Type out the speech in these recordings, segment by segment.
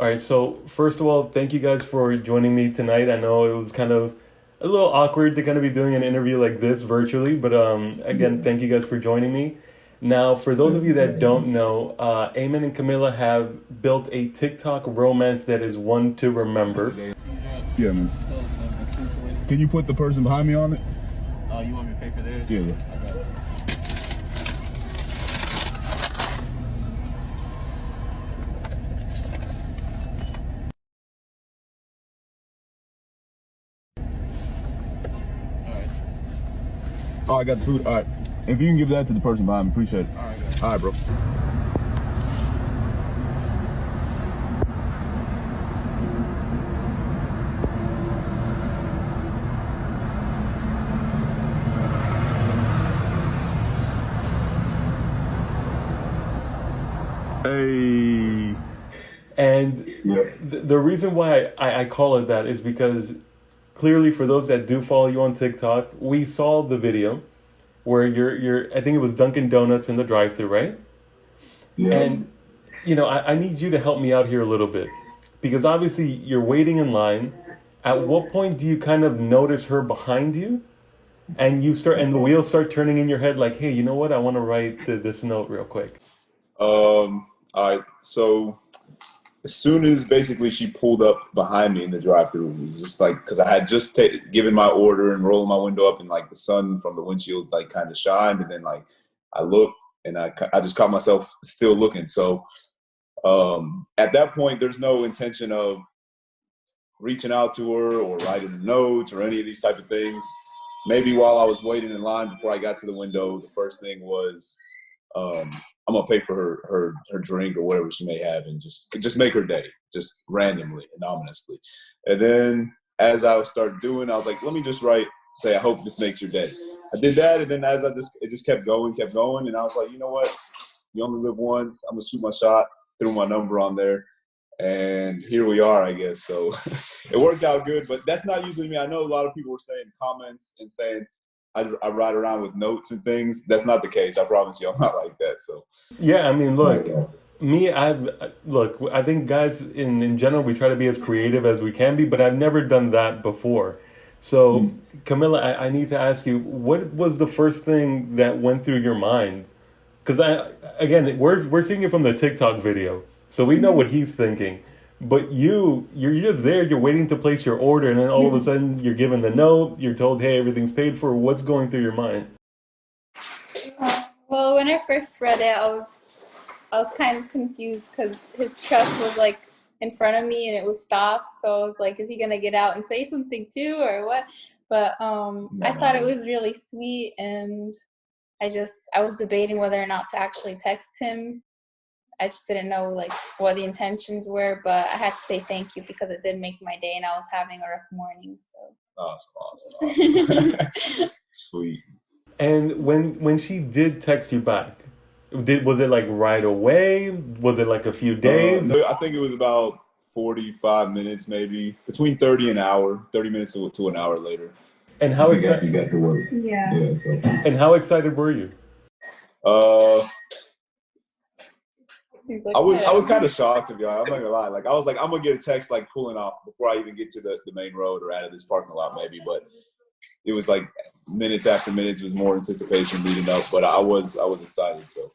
All right, so first of all, thank you guys for joining me tonight. I know it was kind of a little awkward to kind of be doing an interview like this virtually, but again, thank you guys for joining me. Now, for those of you that don't know, Aimen and Camilla have built a TikTok romance that is one to remember. Yeah, man. Can you put the person behind me on it? Oh, you want me to pay for theirs? Yeah. I got it. All right. Oh, I got the food. All right. If you can give that to the person behind me, appreciate it. All right, guys. All right, bro. Hey. And Yeah. the reason why I call it that is because clearly for those that do follow you on TikTok, we saw the video where you're I think it was Dunkin' Donuts in the drive-thru, right? Yeah. And I need you to help me out here a little bit because obviously you're waiting in line. At what point do you kind of notice her behind you, and the wheels start turning in your head like, hey, you know what? I want to write this note real quick. All right. So as soon as basically she pulled up behind me in the drive-thru, it was just like because I had just given my order and rolling my window up, and like the sun from the windshield like kind of shined, and then like I looked and I just caught myself still looking. So at that point, there's no intention of reaching out to her or writing a note or any of these type of things. Maybe while I was waiting in line before I got to the window, the first thing was I'm gonna pay for her drink or whatever she may have, and just make her day, just randomly, anonymously. And then as I started doing, I was like, let me just say, I hope this makes your day. I did that, and then it just kept going, and I was like, you know what? You only live once. I'm gonna shoot my shot. Threw my number on there, and here we are, I guess. So it worked out good, but that's not usually me. I know a lot of people were saying comments and saying I ride around with notes and things. That's not the case. I promise you, I'm not like that. So Yeah, I mean, look, I think guys in general we try to be as creative as we can be, but I've never done that before. So, Camilla, I need to ask you, what was the first thing that went through your mind? Because again, we're seeing it from the TikTok video, so we know what he's thinking. But you're just there, you're waiting to place your order, and then all of a sudden you're given the note, you're told, hey, everything's paid for. What's going through your mind? Well, when I first read it, I was kind of confused because his truck was like in front of me and it was stopped. So I was like, is he gonna get out and say something too, or what? But I thought it was really sweet, and I was debating whether or not to actually text him. I just didn't know like what the intentions were, but I had to say thank you because it did make my day, and I was having a rough morning. awesome. Sweet. And when she did text you back, was it like right away? Was it like a few days? No, I think it was about 45 minutes, maybe between 30 minutes to an hour later. And how excited? You got to work. Yeah. So And how excited were you? He's like, I was kind of shocked, to be honest. I'm not gonna lie. Like I was like, I'm gonna get a text like pulling off before I even get to the main road or out of this parking lot, maybe. But it was like minutes after minutes. It was more anticipation leading up, but I was excited. So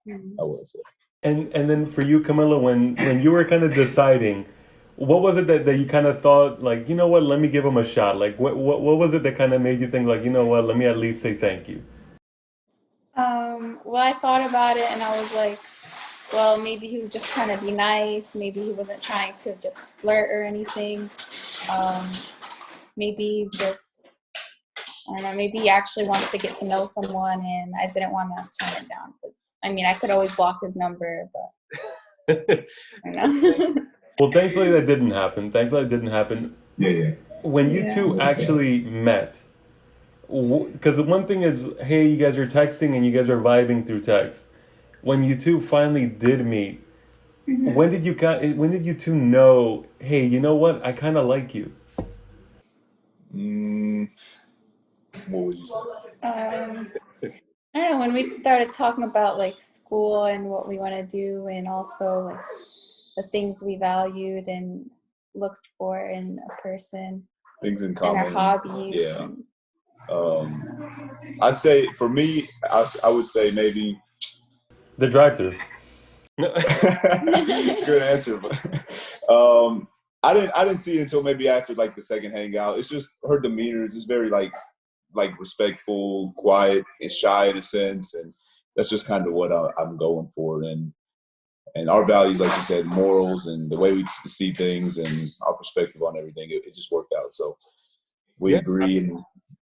I was. And then for you, Camilla, when you were kind of deciding, what was it that you kind of thought like, you know what, let me give him a shot? Like what was it that kind of made you think like, you know what, let me at least say thank you? Well, I thought about it and I was like, well, maybe he was just trying to be nice. Maybe he wasn't trying to just flirt or anything. Um, Maybe just, I don't know, maybe he actually wants to get to know someone, and I didn't want to turn it down. I mean, I could always block his number, but I don't know. Well, thankfully that didn't happen. Yeah. When you two actually met, because one thing is, hey, you guys are texting and you guys are vibing through text. When you two finally did meet, when did you two know, hey, you know what, I kind of like you? What would you say? I don't know, when we started talking about like school and what we want to do, and also like the things we valued and looked for in a person, Things in and common. our hobbies. Yeah. And I'd say for me, I would say maybe The drive-thru. good answer, but I didn't see it until maybe after like the second hangout. It's just her demeanor, just very like respectful, quiet, and shy in a sense, and that's just kind of what I'm going for. And our values, like you said, morals and the way we see things and our perspective on everything, it just worked out. So we agree, and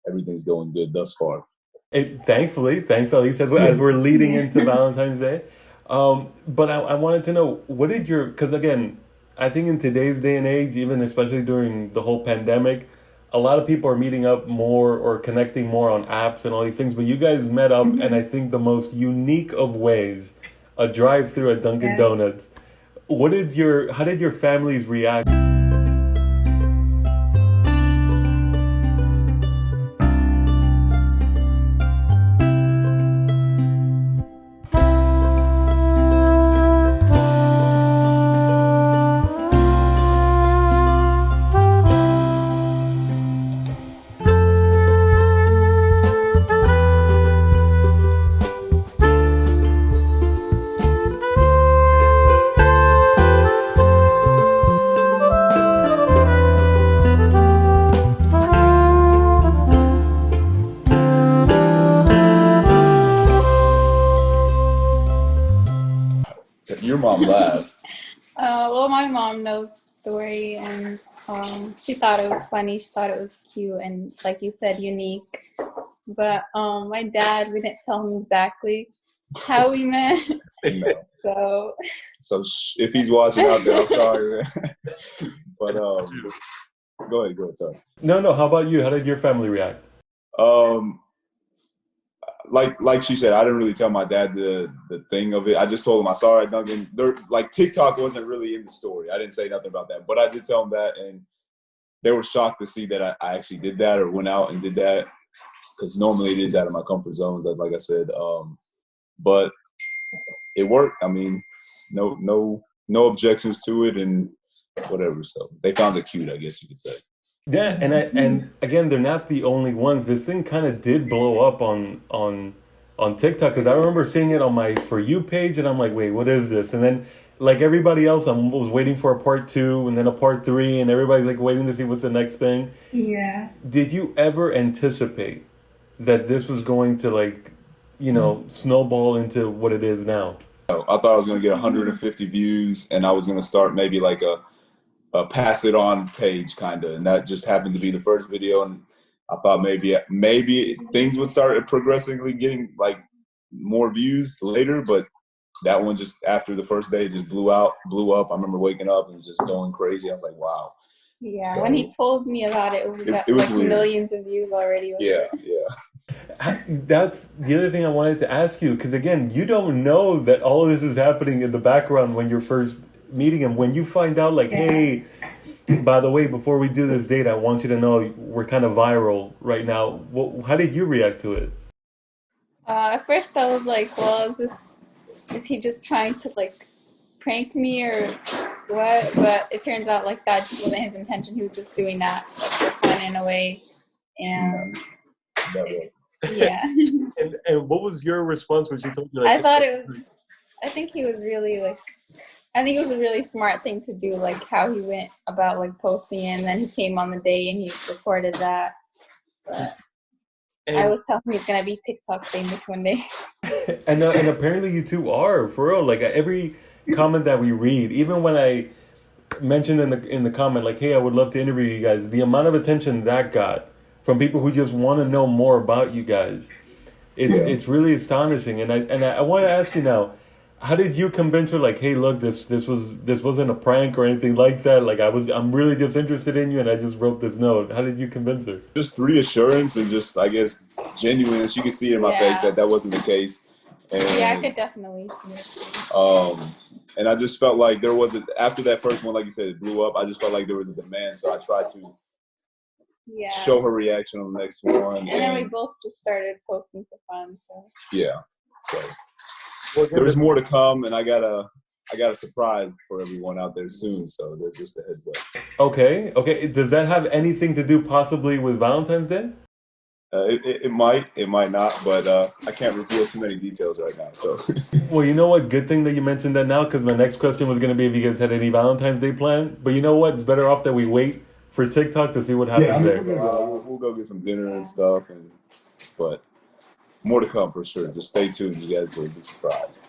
everything's going good thus far. Thankfully, at least as we're leading into Valentine's Day. But I wanted to know, what did because again, I think in today's day and age, even especially during the whole pandemic, a lot of people are meeting up more or connecting more on apps and all these things. But you guys met up, and I think the most unique of ways, a drive-thru at Dunkin' Donuts. How did your families react? Your mom laughed. Well, my mom knows the story, and she thought it was funny. She thought it was cute, and like you said, unique. But my dad, we didn't tell him exactly how we met. No. So if he's watching out there, I'm sorry, man. But go ahead. Sorry. No. How about you? How did your family react? Like she said, I didn't really tell my dad the thing of it. I just told him I saw her at Dunkin'. Like TikTok wasn't really in the story. I didn't say nothing about that, but I did tell them that, and they were shocked to see that I actually did that or went out and did that, because normally it is out of my comfort zones, like I said. But it worked. I mean, no objections to it, and whatever. So they found it cute, I guess you could say. Yeah, and again, they're not the only ones. This thing kind of did blow up on TikTok, because I remember seeing it on my For You page, and I'm like, wait, what is this? And then, like everybody else, I was waiting for a part 2 and then a part 3, and everybody's like waiting to see what's the next thing. Yeah. Did you ever anticipate that this was going to snowball into what it is now? I thought I was going to get 150 views, and I was going to start maybe like a pass it on page kind of, and that just happened to be the first video. And I thought maybe things would start progressively getting like more views later, but that one just after the first day just blew up. I remember waking up and just going crazy. I was like, wow. Yeah, so, when he told me about it, it was like millions of views already. Yeah. That's the other thing I wanted to ask you, because again, you don't know that all of this is happening in the background when you're first meeting him. When you find out, like, hey, by the way, before we do this date, I want you to know we're kind of viral right now. How did you react to it? At first I was like, well, is he just trying to like prank me or what? But it turns out like that just wasn't his intention. He was just doing that like, for fun in a way. And yeah. And what was your response when she told you? Like, I think he was really like, I think it was a really smart thing to do, like how he went about like posting it, and then he came on the day and he recorded that. But I was telling him he's gonna be TikTok famous one day. And apparently you two are, for real. Like every comment that we read, even when I mentioned in the comment, like, hey, I would love to interview you guys, the amount of attention that got from people who just want to know more about you guys, it's really astonishing. And I want to ask you now, how did you convince her, like, hey, look, this wasn't a prank or anything like that? Like, I'm really just interested in you, and I just wrote this note. How did you convince her? Just reassurance and just, I guess, genuineness. You could see it in my face that wasn't the case. And, yeah, I could definitely see it. And I just felt like there wasn't, after that first one, like you said, it blew up. I just felt like there was a demand, so I tried to show her reaction on the next one. And then we both just started posting for fun. So yeah, so. Well, there's more to come, and I gotta I got a surprise for everyone out there soon, so there's just a heads up. Okay. Does that have anything to do possibly with Valentine's Day? It might not, but I can't reveal too many details right now. So, Well, you know what? Good thing that you mentioned that now, because my next question was going to be if you guys had any Valentine's Day plan. But you know what? It's better off that we wait for TikTok to see what happens there. we'll go get some dinner and stuff, but more to come for sure. Just stay tuned. You guys will be surprised.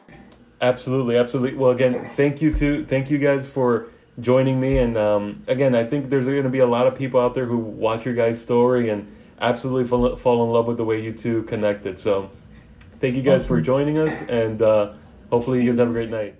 Absolutely. Well, again, thank you guys for joining me. And again, I think there's going to be a lot of people out there who watch your guys' story and absolutely fall in love with the way you two connected. So thank you guys for joining us, and hopefully you guys have a great night.